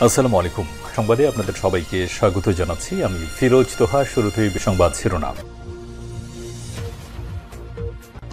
আসসালামু আলাইকুম। সংবাদে আপনাদের সবাইকে স্বাগত জানাচ্ছি। আমি ফিরোজ তোহা। শুরুতেই সংবাদ শিরোনাম।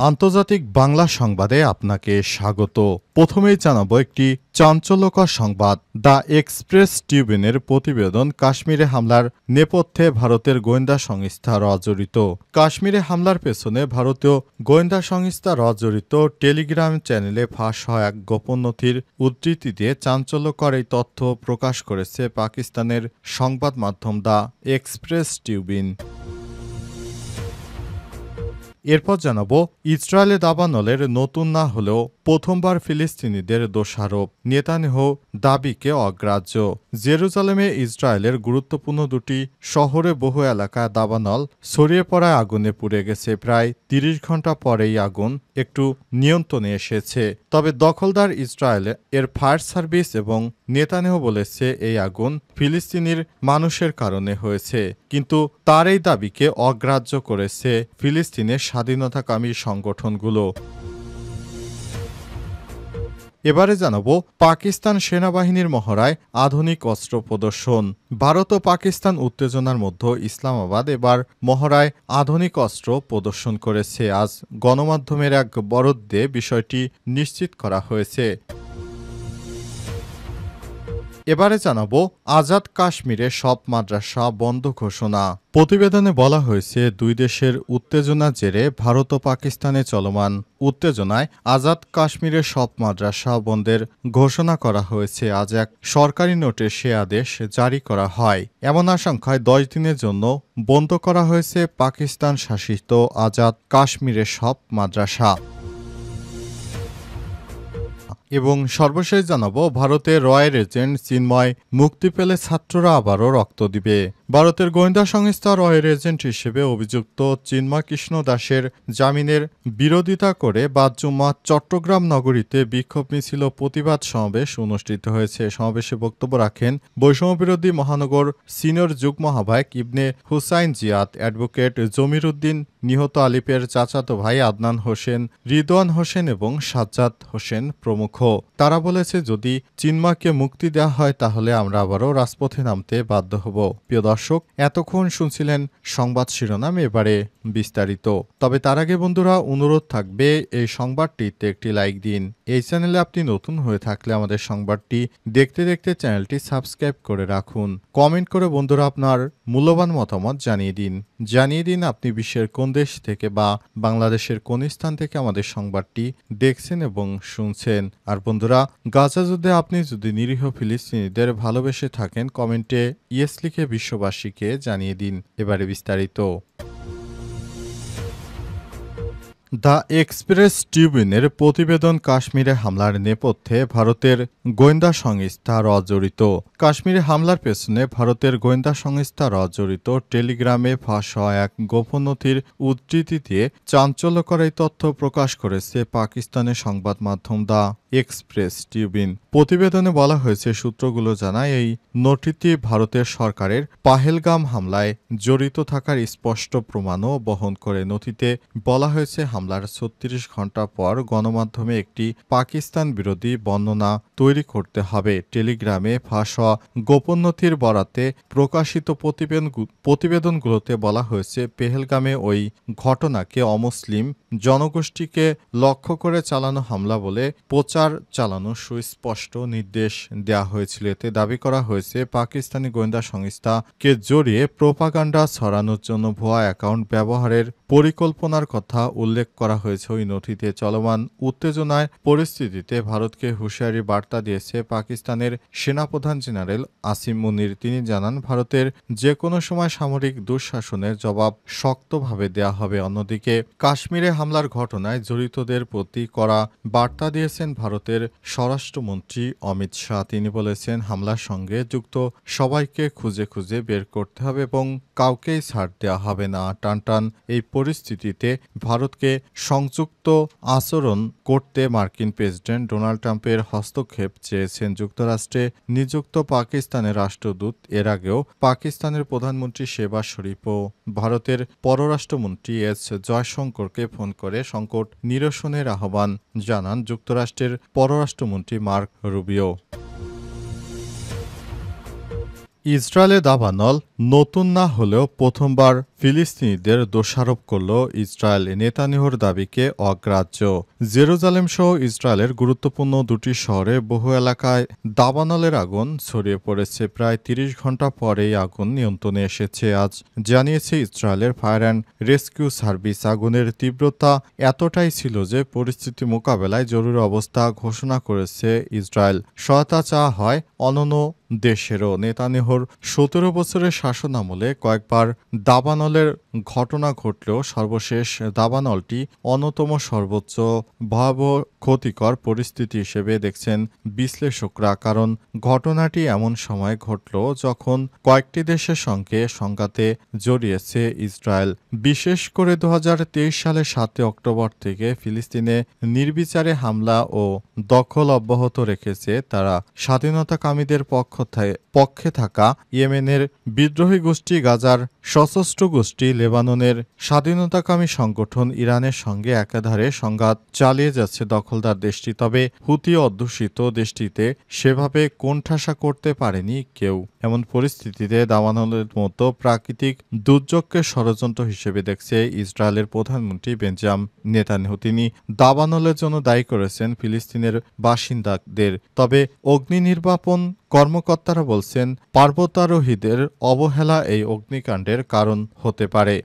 আন্তর্জাতিক বাংলা সংবাদে আপনাকে স্বাগত। প্রথমেই জানাবো একটি চাঞ্চল্যকর সংবাদ। দ্য এক্সপ্রেস ট্রিবিউনের প্রতিবেদন, কাশ্মীরে হামলার নেপথ্যে ভারতের গোয়েন্দা সংস্থা র জড়িত। কাশ্মীরে হামলার পেছনে ভারতীয় গোয়েন্দা সংস্থা র জড়িত। টেলিগ্রাম চ্যানেলে ফাঁস হওয়া এক গোপন নথির উদ্ধৃতি দিয়ে চাঞ্চল্যকর এই তথ্য প্রকাশ করেছে পাকিস্তানের সংবাদ মাধ্যম দ্য এক্সপ্রেস ট্রিবিউন। এরপর জানাবো, ইসরায়েলে দাবানলের নতুন না হলেও প্রথমবার ফিলিস্তিনিদের দোষারোপ, নেতানিয়াহু দাবিকে অগ্রাহ্য। জেরুজালেমে ইসরায়েলের গুরুত্বপূর্ণ দুটি শহরে বহু এলাকায় দাবানল ছড়িয়ে পড়ায় আগুনে পুড়ে গেছে। প্রায় ৩০ ঘন্টা পরেই আগুন একটু নিয়ন্ত্রণে এসেছে। তবে দখলদার ইসরায়েল এর ফায়ার সার্ভিস এবং নেতানিয়াহু বলেছে এই আগুন ফিলিস্তিনির মানুষের কারণে হয়েছে, কিন্তু তার এই দাবিকে অগ্রাহ্য করেছে ফিলিস্তিনের স্বাধীনতাকামী সংগঠনগুলো। এবারে জানাবো, পাকিস্তান সেনাবাহিনীর মহড়ায় আধুনিক অস্ত্র প্রদর্শন। ভারত ও পাকিস্তান উত্তেজনার মধ্যে ইসলামাবাদ এবার মহড়ায় আধুনিক অস্ত্র প্রদর্শন করেছে। আজ গণমাধ্যমের এক বরাদ্দে বিষয়টি নিশ্চিত করা হয়েছে। এবারে জানাবো, আজাদ কাশ্মীরে সব মাদ্রাসা বন্ধ ঘোষণা। প্রতিবেদনে বলা হয়েছে, দুই দেশের উত্তেজনার জেরে ভারত ও পাকিস্তানে চলমান উত্তেজনায় আজাদ কাশ্মীরের সব মাদ্রাসা বন্ধের ঘোষণা করা হয়েছে। আজ এক সরকারি নোটে সে আদেশ জারি করা হয়। এমন আশঙ্কায় 10 দিনের জন্য বন্ধ করা হয়েছে পাকিস্তান শাসিত আজাদ কাশ্মীরের সব মাদ্রাসা। এবং সর্বশেষ জানাবো, ভারতের রয়ের এজেন্ট চিন্ময় মুক্তি পেলে ছাত্ররা আবারও রক্ত দিবে। ভারতের গোয়েন্দা সংস্থা রয়ের এজেন্ট হিসেবে অভিযুক্ত চিন্ময় কৃষ্ণ দাসের জামিনের বিরোধিতা করে বাদ জুম্মা চট্টগ্রাম নগরীতে বিক্ষোভ মিছিল ও প্রতিবাদ সমাবেশ অনুষ্ঠিত হয়েছে। সমাবেশে বক্তব্য রাখেন বৈষম্যবিরোধী মহানগর সিনিয়র যুগ্ম আহ্বায়ক ইবনে হুসাইন জিয়াদ, অ্যাডভোকেট জমির উদ্দিন, নিহত আলিফের চাচাতো ভাই আদনান হোসেন, রিদওয়ান হোসেন এবং সাজ্জাদ হোসেন প্রমুখ। তারা বলেছে, যদি চিন্ময়কে মুক্তি দেওয়া হয় তাহলে আমরা আবারও রাজপথে নামতে বাধ্য হব। প্রিয় দর্শক, এতক্ষণ শুনছিলেন সংবাদ শিরোনাম, এবারে বিস্তারিত। তবে তার আগে বন্ধুরা, অনুরোধ থাকবে এই সংবাদটিতে একটি লাইক দিন। এই চ্যানেলে আপনি নতুন হয়ে থাকলে আমাদের সংবাদটি দেখতে দেখতে চ্যানেলটি সাবস্ক্রাইব করে রাখুন। কমেন্ট করে বন্ধুরা আপনার মূল্যবান মতামত জানিয়ে দিন আপনি বিশ্বের কোন দেশ থেকে বা বাংলাদেশের কোন স্থান থেকে আমাদের সংবাদটি দেখছেন এবং শুনছেন। আর বন্ধুরা, গাজা যুদ্ধে আপনি যদি নিরীহ ফিলিস্তিনিদের ভালোবেসে থাকেন, কমেন্টে ইয়েস লিখে বিশ্ববাসীকে জানিয়ে দিন। এবারে বিস্তারিত। দ্য এক্সপ্রেস ট্রিবিউনের প্রতিবেদন, কাশ্মীরে হামলার নেপথ্যে ভারতের গোয়েন্দা সংস্থা র জড়িত। কাশ্মীরে হামলার পেছনে ভারতের গোয়েন্দা সংস্থা র জড়িত। টেলিগ্রামে ফাঁস হওয়া এক গোপন নথির উদ্ধৃতি দিয়ে চাঞ্চল্যকর এই তথ্য প্রকাশ করেছে পাকিস্তানের সংবাদ মাধ্যম দ্য এক্সপ্রেস ট্রিবিউন। প্রতিবেদনে বলা হয়েছে, সূত্রগুলো জানায় এই নথিটি ভারতের সরকারের পাহেলগাম হামলায় জড়িত থাকার স্পষ্ট প্রমাণও বহন করে। নথিতে বলা হয়েছে, হামলার ৩৬ ঘণ্টা পর গণমাধ্যমে একটি পাকিস্তান বিরোধী বর্ণনা তৈরি করতে হবে। টেলিগ্রামে ফাঁস হওয়া গোপন নথির বরাতে প্রকাশিত প্রতিবেদনগুলোতে বলা হয়েছে, পেহেলগামে ওই ঘটনাকে অমুসলিম জনগোষ্ঠীকে লক্ষ্য করে চালানো হামলা বলে প্রচার চালানো সুস্পষ্ট নির্দেশ দেওয়া হয়েছিল। এতে দাবি করা হয়েছে, পাকিস্তানি গোয়েন্দা সংস্থাকে জড়িয়ে প্রোপাগান্ডা ছড়ানোর জন্য ভুয়া অ্যাকাউন্ট ব্যবহারের পরিকল্পনার কথা উল্লেখ করা হয়েছে। ওই নথিতে চলমান উত্তেজনার পরিস্থিতিতে ভারতকে হুঁশিয়ারি বার্তা দিয়েছে পাকিস্তানের সেনাপ্রধান জেনারেল আসিম মুনির। তিনি জানান, ভারতের যে কোনো সময় সামরিক দুঃশাসনের জবাব শক্তভাবে দেয়া হবে। অন্যদিকে কাশ্মীরে হামলার ঘটনায় জড়িতদের প্রতি কড়া বার্তা দিয়েছেন ভারতের স্বরাষ্ট্রমন্ত্রী অমিত শাহ। তিনি বলেছেন, হামলার সঙ্গে যুক্ত সবাইকে খুঁজে খুঁজে বের করতে হবে এবং কাউকেই ছাড় দেওয়া হবে না। টানটান এই পরিস্থিতিতে ভারতকে সংযুক্ত আচরণ করতে মার্কিন প্রেসিডেন্ট ডোনাল্ড ট্রাম্পের হস্তক্ষেপ চেয়েছেন যুক্তরাষ্ট্রে নিযুক্ত পাকিস্তানের রাষ্ট্রদূত। এর আগেও পাকিস্তানের প্রধানমন্ত্রী শেহবাজ শরীফ ও ভারতের পররাষ্ট্রমন্ত্রী এস জয়শঙ্করকে ফোন করে সংকট নিরসনের আহ্বান জানান যুক্তরাষ্ট্রের পররাষ্ট্রমন্ত্রী মার্ক রুবিও। ইসরায়েলে দাবানল নতুন না হলেও প্রথমবার ফিলিস্তিনিদের দোষারোপ করল ইসরায়েল। নেতানিয়াহুর দাবিকে অগ্রাহ্য। জেরুজালেম সহ ইসরায়েলের গুরুত্বপূর্ণ দুটি শহরে বহু এলাকায় দাবানলের আগুন ছড়িয়ে পড়েছে। প্রায় ৩০ ঘণ্টা পরে এই আগুন নিয়ন্ত্রণে এসেছে আজ জানিয়েছে ইসরায়েলের ফায়ার অ্যান্ড রেস্কিউ সার্ভিস। আগুনের তীব্রতা এতটাই ছিল যে পরিস্থিতি মোকাবেলায় জরুরি অবস্থা ঘোষণা করেছে ইসরায়েল। সহায়তা চাওয়া হয় অন্যান্য দেশেরও। নেতানিয়াহুর ১৭ বছরের শাসনামলে কয়েকবার দাবানলের ঘটনা ঘটলেও সর্বশেষ দাবানলটি অন্যতম সর্বোচ্চ ভয়াবহ ক্ষতিকর পরিস্থিতি হিসেবে দেখছেন বিশ্লেষকরা। কারণ ঘটনাটি এমন সময় ঘটল যখন কয়েকটি দেশের সঙ্গে সংঘাতে জড়িয়েছে ইসরায়েল। বিশেষ করে ২০২৩ সালের ৭ অক্টোবর থেকে ফিলিস্তিনে নির্বিচারে হামলা ও দখল অব্যাহত রেখেছে তারা। স্বাধীনতাকামীদের পক্ষে থাকা ইয়েমেনের বিদ্রোহী গোষ্ঠী, গাজার সশস্ত্র গোষ্ঠী, লেবাননের স্বাধীনতাকামী সংগঠন ইরানের সঙ্গে একাধারে সংঘাত চালিয়ে যাচ্ছে দখলদার দেশটি। তবে হুতি অধ্যুষিত দেশটিতে সেভাবে কোণঠাসা করতে পারেনি কেউ। এমন পরিস্থিতিতে দাবানলের মতো প্রাকৃতিক দুর্যোগকে ষড়যন্ত্র হিসেবে দেখছে ইসরায়েলের প্রধানমন্ত্রী বেঞ্জামিন নেতানিয়াহু। তিনি দাবানলের জন্য দায়ী করেছেন ফিলিস্তিনের বাসিন্দাদের। তবে অগ্নি নির্বাপন কর্মকর্তারা বলছেন পর্বতারোহীদের অবহেলা এই অগ্নিকাণ্ডের কারণ হতে পারে।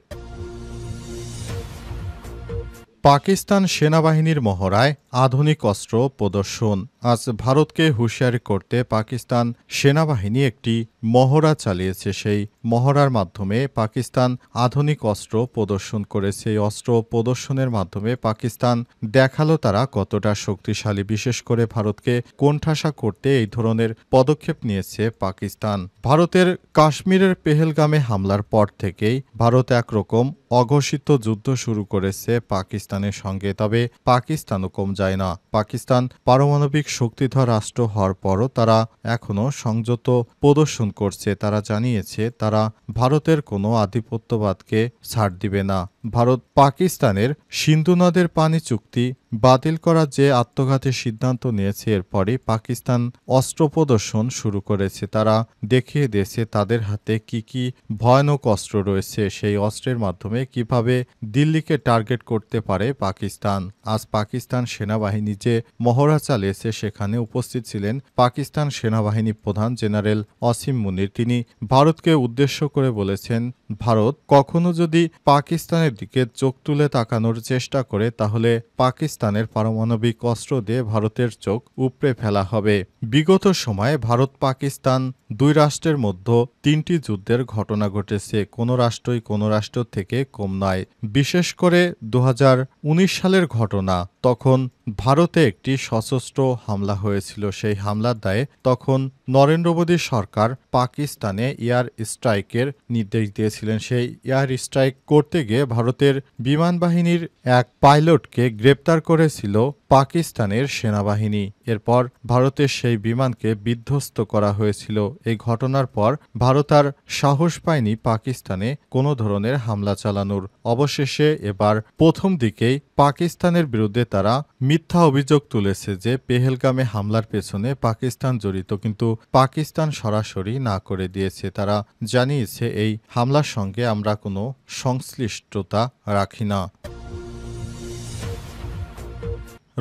পাকিস্তান সেনাবাহিনীর মহড়ায় আধুনিক অস্ত্র প্রদর্শন। আজ ভারতকে হুঁশিয়ারি করতে পাকিস্তান সেনাবাহিনী একটি মহড়া চালিয়েছে। সেই মহড়ার মাধ্যমে পাকিস্তান আধুনিক অস্ত্র প্রদর্শন করেছে। এই অস্ত্র প্রদর্শনের মাধ্যমে পাকিস্তান দেখালো তারা কতটা শক্তিশালী। বিশেষ করে ভারতকে কোণঠাসা করতে এই ধরনের পদক্ষেপ নিয়েছে পাকিস্তান। ভারতের কাশ্মীরের পেহেলগামে হামলার পর থেকেই ভারত একরকম অঘোষিত যুদ্ধ শুরু করেছে পাকিস্তানের সঙ্গে। তবে পাকিস্তানও কম যায় না। পাকিস্তান পারমাণবিক শক্তিধর রাষ্ট্র হওয়ার পরও তারা এখনও সংযত প্রদর্শন করছে। তারা জানিয়েছে তারা ভারতের কোনো আধিপত্যবাদকে ছাড় দিবে না। ভারত পাকিস্তানের সিন্ধু নদের পানি চুক্তি বাতিল করার যে আত্মঘাতী সিদ্ধান্ত নিয়েছে, এরপরই পাকিস্তান অস্ত্র প্রদর্শন শুরু করেছে। তারা দেখিয়ে দিয়েছে তাদের হাতে কি কি ভয়ানক অস্ত্র রয়েছে। সেই অস্ত্রের মাধ্যমে কিভাবে দিল্লিকে টার্গেট করতে পারে পাকিস্তান। আজ পাকিস্তান সেনাবাহিনী যে মহড়া চালিয়েছে সেখানে উপস্থিত ছিলেন পাকিস্তান সেনাবাহিনী প্রধান জেনারেল অসিম মুনির। তিনি ভারতকে উদ্দেশ্য করে বলেছেন, ভারত কখনো যদি পাকিস্তানের দিকে চোখ তুলে তাকানোর চেষ্টা করে তাহলে পাকিস্তানের পারমাণবিক অস্ত্র দিয়ে ভারতের চোখ উপড়ে ফেলা হবে। বিগত সময়ে ভারত পাকিস্তান দুই রাষ্ট্রের মধ্যে ৩টি যুদ্ধের ঘটনা ঘটেছে। কোনো রাষ্ট্রই কোনো রাষ্ট্র থেকে কম নয়। বিশেষ করে ২০১৯ সালের ঘটনা। তখন ভারতে একটি সশস্ত্র হামলা হয়েছিল। সেই হামলার দায়ে তখন নরেন্দ্র মোদী সরকার পাকিস্তানে এয়ার স্ট্রাইকের নির্দেশ দিয়েছিলেন। সেই এয়ার স্ট্রাইক করতে গিয়ে ভারতের বিমান বাহিনীর এক পাইলটকে গ্রেপ্তার করেছিল পাকিস্তানের সেনাবাহিনী। এরপর ভারতের সেই বিমানকে বিধ্বস্ত করা হয়েছিল। এই ঘটনার পর ভারত আর সাহস পায়নি পাকিস্তানে কোনো ধরনের হামলা চালানোর। অবশেষে এবার প্রথম দিকেই পাকিস্তানের বিরুদ্ধে তারা মিথ্যা অভিযোগ তুলেছে যে পেহেলগামে হামলার পেছনে পাকিস্তান জড়িত, কিন্তু পাকিস্তান সরাসরি না করে দিয়েছে। তারা জানিয়েছে এই হামলার সঙ্গে আমরা কোনো সংশ্লিষ্টতা রাখি না।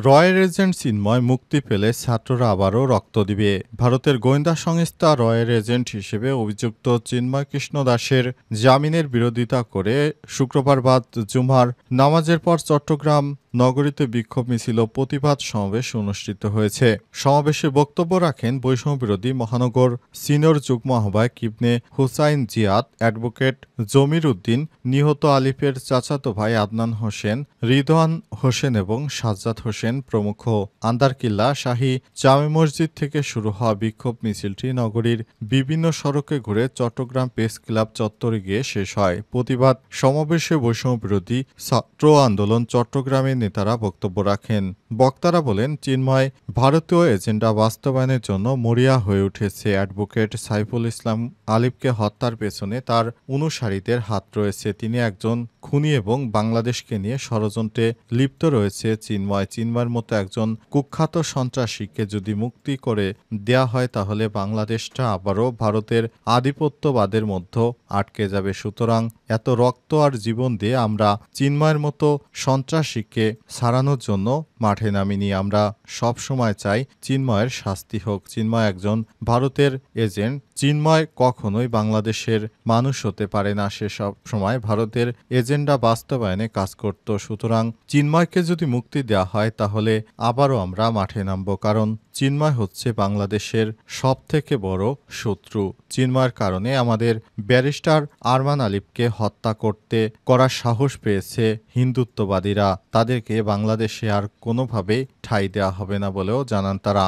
রয়ের এজেন্ট চিন্ময় মুক্তি পেলে ছাত্ররা আবারও রক্ত দিবে। ভারতের গোয়েন্দা সংস্থা রয়ের এজেন্ট হিসেবে অভিযুক্ত চিন্ময় কৃষ্ণ দাসের জামিনের বিরোধিতা করে শুক্রবার বাদ জুমার নামাজের পর চট্টগ্রাম নগরীতে বিক্ষোভ মিছিল ও প্রতিবাদ সমাবেশ অনুষ্ঠিত হয়েছে। সমাবেশে বক্তব্য রাখেন বৈষম্যবিরোধী মহানগর সিনিয়র যুগ্ম আহ্বায়ক ইবনে হুসাইন জিয়াদ, অ্যাডভোকেট জমির উদ্দিন, নিহত আলিফের চাচাতো ভাই আদনান হোসেন, রিদওয়ান হোসেন এবং সাজ্জাদ হোসেন প্রমুখ। আন্দারকিল্লা শাহী জামে মসজিদ থেকে শুরু হওয়া বিক্ষোভ মিছিলটি নগরীর বিভিন্ন সড়কে ঘুরে চট্টগ্রাম প্রেস ক্লাব চত্বরে গিয়ে শেষ হয়। প্রতিবাদ সমাবেশে বৈষম্যবিরোধী ছাত্র আন্দোলন চট্টগ্রামের নেতারা বক্তব্য রাখেন। বক্তারা বলেন, চিন্ময় ভারতীয় এজেন্ডা বাস্তবায়নের জন্য মরিয়া হয়ে উঠেছে। অ্যাডভোকেট সাইফুল ইসলাম আলিফকে হত্যার পেছনে তার অনুসারীদের হাত রয়েছে। তিনি একজন খুনি এবং বাংলাদেশকে নিয়ে ষড়যন্ত্রে লিপ্ত রয়েছে চিন্ময়ের মতো একজন কুখ্যাত সন্ত্রাসীকে যদি মুক্তি করে দেয়া হয় তাহলে বাংলাদেশটা আবারও ভারতের আধিপত্যবাদের মধ্যে আটকে যাবে। সুতরাং এত রক্ত আর জীবন দিয়ে আমরা চিন্ময়ের মতো সন্ত্রাসীকে ছাড়ানোর জন্য মাঠে নামিনি। আমরা সব সময় চাই চিন্ময়ের শাস্তি হোক। চিন্ময় একজন ভারতের এজেন্ট। চিন্ময় কখনোই বাংলাদেশের মানুষ হতে পারে না। সে সব সময় ভারতের এজেন্ডা বাস্তবায়নে কাজ করত। সুতরাং চিন্ময়কে যদি মুক্তি দেওয়া হয় তাহলে আবারও আমরা মাঠে নামব, কারণ চিন্ময় হচ্ছে বাংলাদেশের সবথেকে বড় শত্রু। চিন্ময়ের কারণে আমাদের ব্যারিস্টার আরমান আলিফকে হত্যা করার সাহস পেয়েছে হিন্দুত্ববাদীরা। তাদেরকে বাংলাদেশে আর কোনোভাবেই ঠাঁই দেওয়া হবে না বলেও জানান তারা।